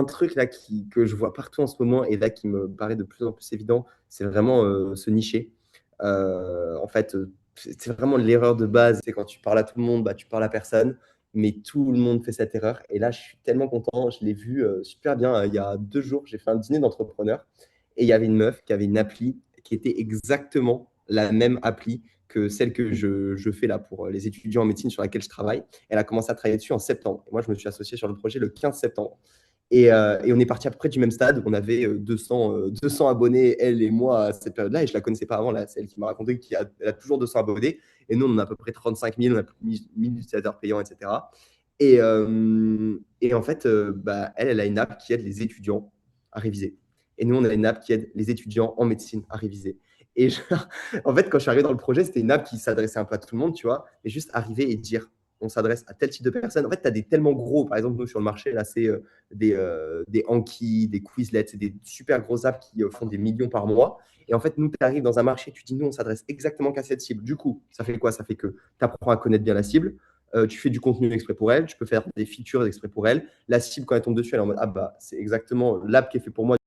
truc là que je vois partout en ce moment et là qui me paraît de plus en plus évident, c'est vraiment se nicher. En fait, c'est vraiment l'erreur de base. C'est quand tu parles à tout le monde, bah, tu parles à personne, mais tout le monde fait cette erreur. Et là, je suis tellement content. Je l'ai vu super bien. Il y a 2 jours, j'ai fait un dîner d'entrepreneurs et il y avait une meuf qui avait une appli qui était exactement la même appli que celle que je fais là pour les étudiants en médecine sur laquelle je travaille. Elle a commencé à travailler dessus en septembre. Et moi, je me suis associé sur le projet le 15 septembre. Et on est parti à peu près du même stade. On avait 200 abonnés, elle et moi, à cette période-là. Et je ne la connaissais pas avant. Là, c'est elle qui m'a raconté qu'elle a toujours 200 abonnés. Et nous, on en a à peu près 35 000. On a plus de 1000 utilisateurs payants, etc. Et en fait, bah, elle a une app qui aide les étudiants à réviser. Et nous, on a une app qui aide les étudiants en médecine à réviser. Et en fait, quand je suis arrivé dans le projet, c'était une app qui s'adressait un peu à tout le monde, tu vois. Et juste arriver et dire, on s'adresse à tel type de personnes. En fait, tu as des tellement gros, par exemple, nous sur le marché, là, c'est des Anki, des Quizlet, c'est des super grosses apps qui font des millions par mois. Et en fait, nous, tu arrives dans un marché, tu dis, nous, on s'adresse exactement qu'à cette cible. Du coup, ça fait quoi? Ça fait que tu apprends à connaître bien la cible. Tu fais du contenu exprès pour elle, tu peux faire des features exprès pour elle. La cible, quand elle tombe dessus, elle est en mode, ah bah, c'est exactement l'app qui est fait pour moi.